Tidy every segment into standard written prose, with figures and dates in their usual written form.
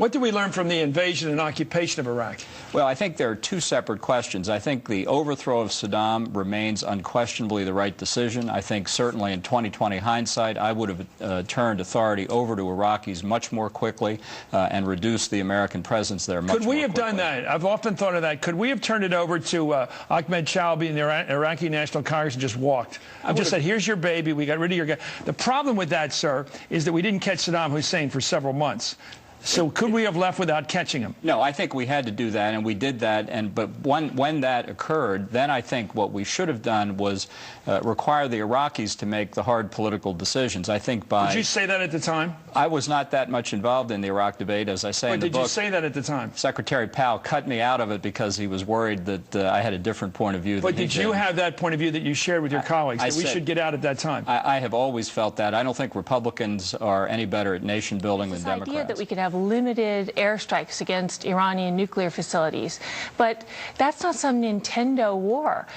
What did we learn from the invasion and occupation of Iraq? Well, I think there are two separate questions. I think the overthrow of Saddam remains unquestionably the right decision. I think certainly in 2020 hindsight, I would have turned authority over to Iraqis much more quickly and reduced the American presence there much more quickly. Could we have done that? I've often thought of that. Could we have turned it over to Ahmed Chalabi and the Iraqi National Congress and just walked? I just said, here's your baby. We got rid of your guy. The problem with that, sir, is that we didn't catch Saddam Hussein for several months. So could we have left without catching him? No, I think we had to do that, and we did that. But when that occurred, then I think what we should have done was require the Iraqis to make the hard political decisions. I think by... Did you say that at the time? I was not that much involved in the Iraq debate, as I say in the book. Did you say that at the time? Secretary Powell cut me out of it because he was worried that I had a different point of view than he did. But did you have that point of view that you shared with your colleagues, that we should get out at that time? I have always felt that. I don't think Republicans are any better at nation building than Democrats. This idea that we could have limited airstrikes against Iranian nuclear facilities. But that's not some Nintendo war.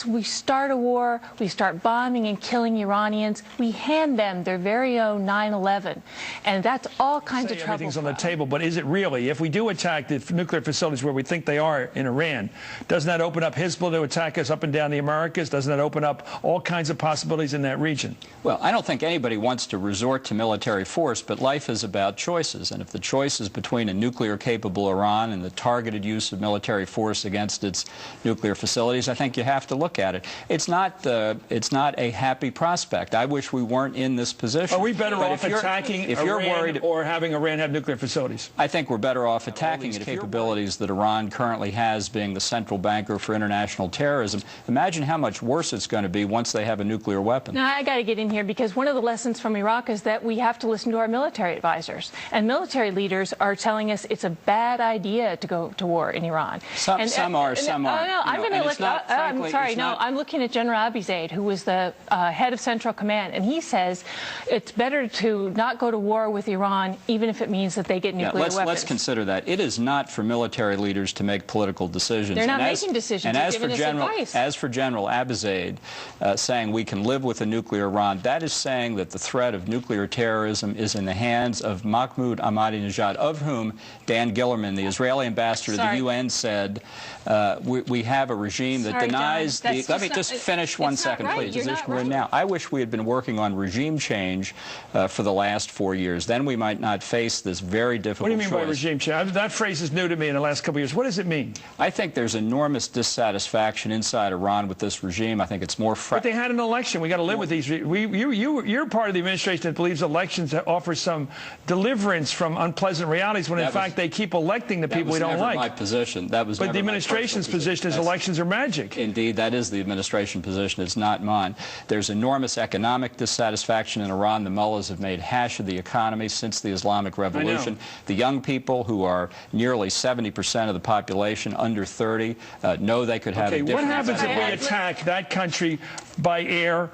We start a war, we start bombing and killing Iranians, we hand them their very own 9/11. And that's all kinds of trouble. Everything's on the table, but is it really? If we do attack the nuclear facilities where we think they are in Iran, doesn't that open up Hezbollah to attack us up and down the Americas? Doesn't that open up all kinds of possibilities in that region? Well, I don't think anybody wants to resort to military force, but life is about choices. And if the choice is between a nuclear-capable Iran and the targeted use of military force against its nuclear facilities, I think you have to look at it. It's not a happy prospect. I wish we weren't in this position. Are we better off attacking Iran or having Iran have nuclear facilities? I think we're better off attacking the capabilities that Iran currently has, being the central banker for international terrorism. Imagine how much worse it's going to be once they have a nuclear weapon. Now, I got to get in here because one of the lessons from Iraq is that we have to listen to our military advisors. And military leaders are telling us it's a bad idea to go to war in Iran. Some are, some aren't. No, I'm going to look. I'm sorry. No, I'm looking at General Abizaid, who was the head of Central Command, and he says it's better to not go to war with Iran, even if it means that they get nuclear weapons. Let's consider that. It is not for military leaders to make political decisions. They're not making decisions. And as for General Abizaid saying we can live with a nuclear Iran, that is saying that the threat of nuclear terrorism is in the hands of Mahmoud Ahmadinejad, of whom Dan Gillerman, the Israeli ambassador to the UN, said we have a regime that denies the... Let me just finish one second, please. Now, I wish we had been working on regime change for the last 4 years. Then we might not face this very difficult choice. What do you mean by regime change? That phrase is new to me in the last couple of years. What does it mean? I think there's enormous dissatisfaction inside Iran with this regime. I think it's more... But they had an election. We got to live with these. You're part of the administration that believes elections offer some deliverance from unpleasant realities when, in fact, they keep electing the people we don't like. That was never my position. That was But the administration's position is elections are magic. Indeed, that is the administration position. It's not mine. There's enormous economic dissatisfaction in Iran. The mullahs have made hash of the economy since the Islamic Revolution. The young people, who are nearly 70% of the population, under 30, know they could have a different... What happens if we attack that country by air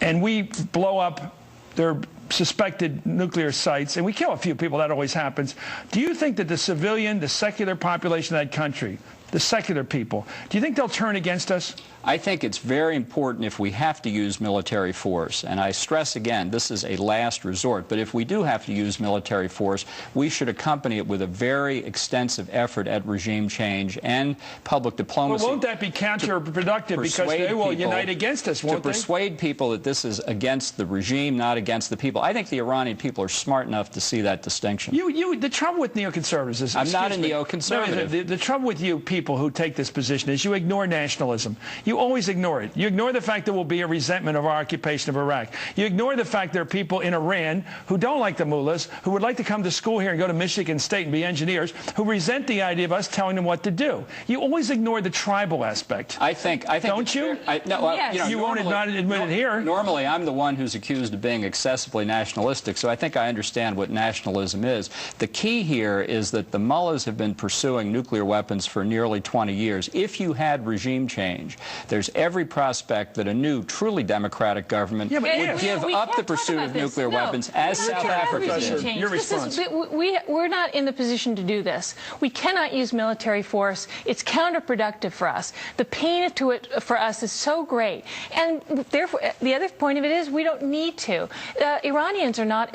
and we blow up their suspected nuclear sites, and we kill a few people? That always happens. Do you think that the civilian, the secular population of that country, the secular people, do you think they'll turn against us? I think it's very important if we have to use military force, and I stress again, this is a last resort, but if we do have to use military force, we should accompany it with a very extensive effort at regime change and public diplomacy. Well, won't that be counterproductive because they will unite against us, won't they? To persuade people that this is against the regime, not against the people. I think the Iranian people are smart enough to see that distinction. The trouble with neoconservatives is... I'm not a neoconservative. No, the trouble with you people who take this position is you ignore nationalism. You always ignore it. You ignore the fact there will be a resentment of our occupation of Iraq. You ignore the fact there are people in Iran who don't like the mullahs, who would like to come to school here and go to Michigan State and be engineers, who resent the idea of us telling them what to do. You always ignore the tribal aspect. I think don't you? Yes. You won't admit it here. Normally, I'm the one who's accused of being excessively nationalistic, so I think I understand what nationalism is. The key here is that the mullahs have been pursuing nuclear weapons for nearly 20 years. If you had regime change, there's every prospect that a new, truly democratic government would give up the pursuit of nuclear weapons, as South Africa did. Your response. We're not in the position to do this. We cannot use military force. It's counterproductive for us. The pain to it for us is so great. And therefore, the other point of it is we don't need to. Iranians are not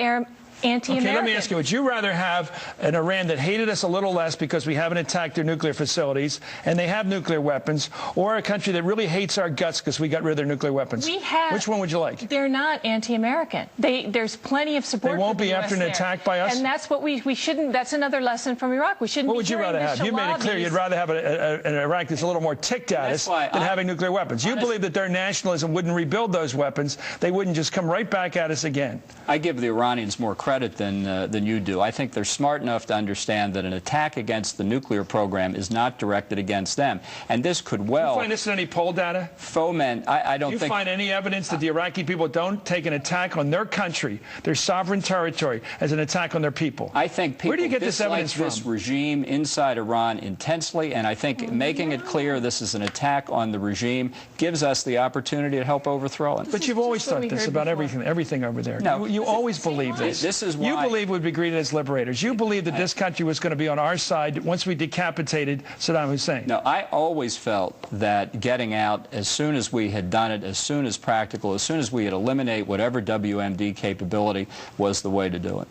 anti-American. Okay, let me ask you, would you rather have an Iran that hated us a little less because we haven't attacked their nuclear facilities and they have nuclear weapons, or a country that really hates our guts because we got rid of their nuclear weapons? Which one would you like? They're not anti-American. There's plenty of support. They won't for the be US after an there. attack by us? And that's what we shouldn't, that's another lesson from Iraq. We shouldn't What be would you rather have? You made it clear you'd rather have an Iraq that's a little more ticked at us than having nuclear weapons. You believe that their nationalism wouldn't rebuild those weapons. They wouldn't just come right back at us again. I give the Iranians more credit than you do. I think they're smart enough to understand that an attack against the nuclear program is not directed against them. And this could well... Do you find this in any poll data? Foment, I don't think... Do you find any evidence that the Iraqi people don't take an attack on their country, their sovereign territory, as an attack on their people? I think people Where do you get this evidence from? This regime inside Iran intensely, and I think making it clear this is an attack on the regime gives us the opportunity to help overthrow it. But you've always thought this about everything over there. No, you always believe this. This is why... You believe we'd be greeted as liberators. You believe that this country was going to be on our side once we decapitated Saddam Hussein. No, I always felt that getting out as soon as we had done it, as soon as practical, as soon as we had eliminated whatever WMD capability was the way to do it.